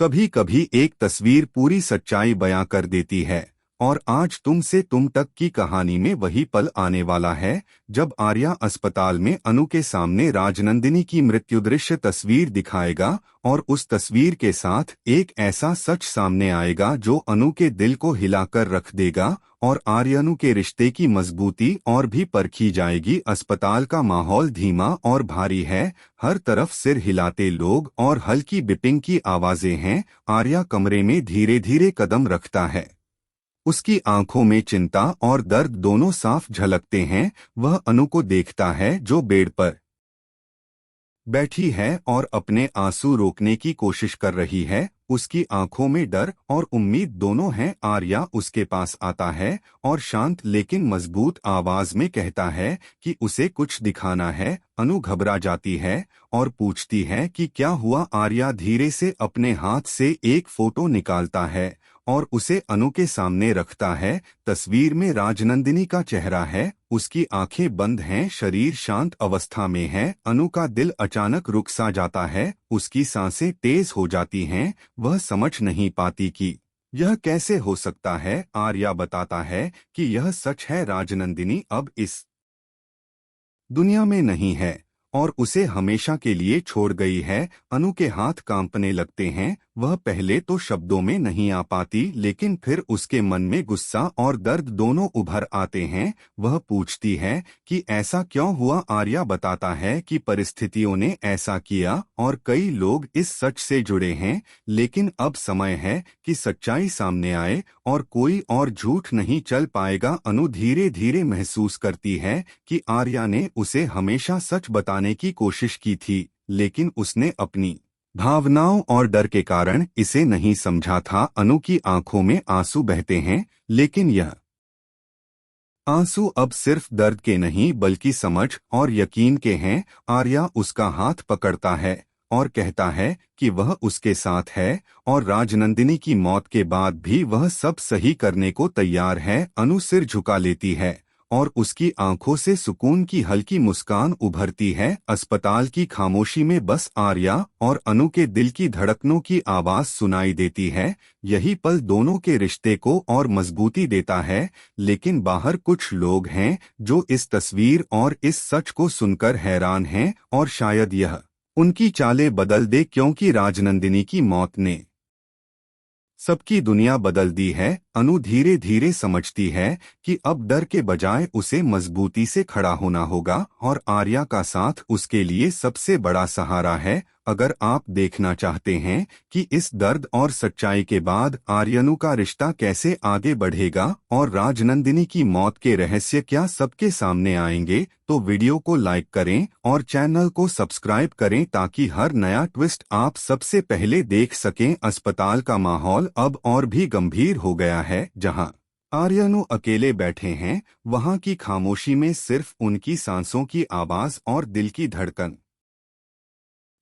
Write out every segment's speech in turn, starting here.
कभी कभी एक तस्वीर पूरी सच्चाई बयां कर देती है। और आज तुम से तुम तक की कहानी में वही पल आने वाला है जब आर्या अस्पताल में अनु के सामने राजनंदिनी की मृत्यु दृश्य तस्वीर दिखाएगा और उस तस्वीर के साथ एक ऐसा सच सामने आएगा जो अनु के दिल को हिलाकर रख देगा और आर्यनु के रिश्ते की मजबूती और भी परखी जाएगी। अस्पताल का माहौल धीमा और भारी है, हर तरफ सिर हिलाते लोग और हल्की बिपिंग की आवाजें हैं। आर्या कमरे में धीरे धीरे कदम रखता है, उसकी आंखों में चिंता और दर्द दोनों साफ झलकते हैं। वह अनु को देखता है जो बेड पर बैठी है और अपने आंसू रोकने की कोशिश कर रही है। उसकी आंखों में डर और उम्मीद दोनों हैं। आर्या उसके पास आता है और शांत लेकिन मजबूत आवाज में कहता है कि उसे कुछ दिखाना है। अनु घबरा जाती है और पूछती है कि क्या हुआ। आर्या धीरे से अपने हाथ से एक फोटो निकालता है और उसे अनु के सामने रखता है। तस्वीर में राजनंदिनी का चेहरा है, उसकी आंखें बंद हैं, शरीर शांत अवस्था में है। अनु का दिल अचानक रुक सा जाता है, उसकी सांसें तेज हो जाती हैं। वह समझ नहीं पाती कि यह कैसे हो सकता है। आर्या बताता है कि यह सच है, राजनंदिनी अब इस दुनिया में नहीं है और उसे हमेशा के लिए छोड़ गई है। अनु के हाथ कांपने लगते हैं। वह पहले तो शब्दों में नहीं आ पाती, लेकिन फिर उसके मन में गुस्सा और दर्द दोनों उभर आते हैं। वह पूछती है कि ऐसा क्यों हुआ। आर्या बताता है कि परिस्थितियों ने ऐसा किया और कई लोग इस सच से जुड़े हैं, लेकिन अब समय है कि सच्चाई सामने आए और कोई और झूठ नहीं चल पाएगा। अनु धीरे धीरे महसूस करती है कि आर्या ने उसे हमेशा सच बताने की कोशिश की थी, लेकिन उसने अपनी भावनाओं और डर के कारण इसे नहीं समझा था। अनु की आंखों में आंसू बहते हैं, लेकिन यह आंसू अब सिर्फ दर्द के नहीं बल्कि समझ और यकीन के हैं। आर्या उसका हाथ पकड़ता है और कहता है कि वह उसके साथ है और राजनंदिनी की मौत के बाद भी वह सब सही करने को तैयार है। अनु सिर झुका लेती है और उसकी आंखों से सुकून की हल्की मुस्कान उभरती है। अस्पताल की खामोशी में बस आर्या और अनु के दिल की धड़कनों की आवाज सुनाई देती है। यही पल दोनों के रिश्ते को और मजबूती देता है। लेकिन बाहर कुछ लोग हैं जो इस तस्वीर और इस सच को सुनकर हैरान हैं और शायद यह उनकी चालें बदल दे, क्योंकि राजनंदिनी की मौत ने सबकी दुनिया बदल दी है। अनु धीरे धीरे समझती है कि अब डर के बजाय उसे मजबूती से खड़ा होना होगा और आर्या का साथ उसके लिए सबसे बड़ा सहारा है। अगर आप देखना चाहते हैं कि इस दर्द और सच्चाई के बाद आर्यनु का रिश्ता कैसे आगे बढ़ेगा और राजनंदिनी की मौत के रहस्य क्या सबके सामने आएंगे, तो वीडियो को लाइक करें और चैनल को सब्सक्राइब करें ताकि हर नया ट्विस्ट आप सबसे पहले देख सकें। अस्पताल का माहौल अब और भी गंभीर हो गया है। जहां आर्यनु अकेले बैठे हैं, वहां की खामोशी में सिर्फ उनकी सांसों की आवाज और दिल की धड़कन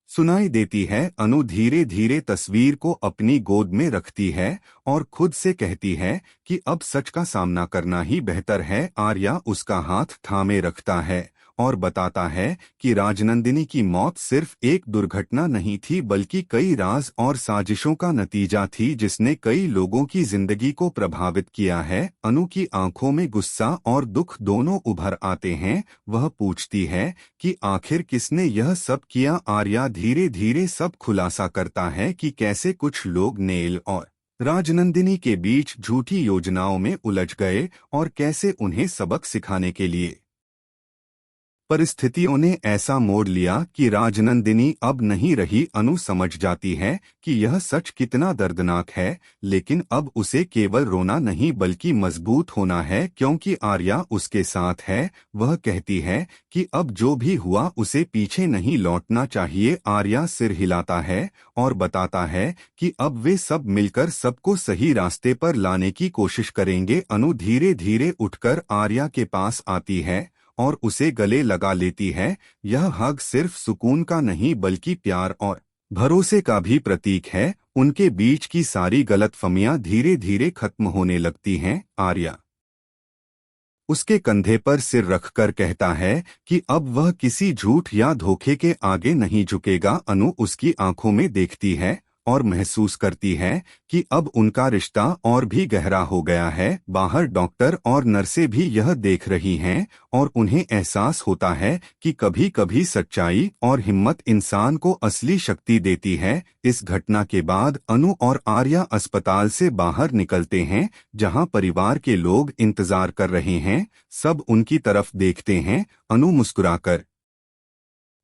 सुनाई देती है। अनु धीरे धीरे तस्वीर को अपनी गोद में रखती है और खुद से कहती है कि अब सच का सामना करना ही बेहतर है। आर्या उसका हाथ थामे रखता है और बताता है कि राजनंदिनी की मौत सिर्फ एक दुर्घटना नहीं थी बल्कि कई राज और साजिशों का नतीजा थी जिसने कई लोगों की जिंदगी को प्रभावित किया है। अनु की आंखों में गुस्सा और दुख दोनों उभर आते हैं। वह पूछती है कि आखिर किसने यह सब किया। आर्या धीरे धीरे सब खुलासा करता है कि कैसे कुछ लोग नेल और राजनंदिनी के बीच झूठी योजनाओं में उलझ गए और कैसे उन्हें सबक सिखाने के लिए परिस्थितियों ने ऐसा मोड़ लिया कि राजनंदिनी अब नहीं रही। अनु समझ जाती है कि यह सच कितना दर्दनाक है, लेकिन अब उसे केवल रोना नहीं बल्कि मजबूत होना है, क्योंकि आर्या उसके साथ है। वह कहती है कि अब जो भी हुआ उसे पीछे नहीं लौटना चाहिए। आर्या सिर हिलाता है और बताता है कि अब वे सब मिलकर सबको सही रास्ते पर लाने की कोशिश करेंगे। अनु धीरे धीरे उठकर आर्या के पास आती है और उसे गले लगा लेती है। यह हग सिर्फ सुकून का नहीं बल्कि प्यार और भरोसे का भी प्रतीक है। उनके बीच की सारी गलतफहमियां धीरे धीरे खत्म होने लगती हैं। आर्या उसके कंधे पर सिर रखकर कहता है कि अब वह किसी झूठ या धोखे के आगे नहीं झुकेगा। अनु उसकी आंखों में देखती है और महसूस करती है कि अब उनका रिश्ता और भी गहरा हो गया है। बाहर डॉक्टर और नर्सें भी यह देख रही हैं और उन्हें एहसास होता है कि कभी कभी सच्चाई और हिम्मत इंसान को असली शक्ति देती है। इस घटना के बाद अनु और आर्या अस्पताल से बाहर निकलते हैं, जहां परिवार के लोग इंतजार कर रहे हैं। सब उनकी तरफ देखते हैं। अनु मुस्कुराकर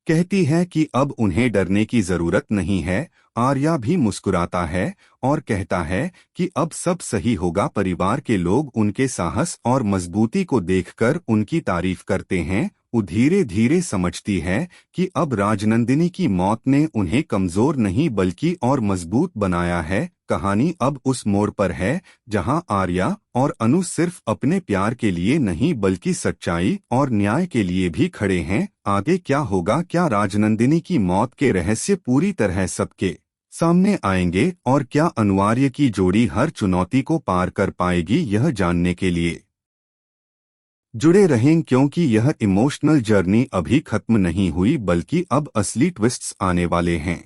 कहती है कि अब उन्हें डरने की जरूरत नहीं है। आर्या भी मुस्कुराता है और कहता है कि अब सब सही होगा। परिवार के लोग उनके साहस और मजबूती को देखकर उनकी तारीफ करते हैं। वो धीरे धीरे समझती है कि अब राजनंदिनी की मौत ने उन्हें कमजोर नहीं बल्कि और मजबूत बनाया है। कहानी अब उस मोड़ पर है जहां आर्या और अनु सिर्फ अपने प्यार के लिए नहीं बल्कि सच्चाई और न्याय के लिए भी खड़े हैं। आगे क्या होगा? क्या राजनंदिनी की मौत के रहस्य पूरी तरह सबके सामने आएंगे और क्या अनुवार्य की जोड़ी हर चुनौती को पार कर पाएगी? यह जानने के लिए जुड़े रहें, क्योंकि यह इमोशनल जर्नी अभी खत्म नहीं हुई बल्कि अब असली ट्विस्ट्स आने वाले हैं।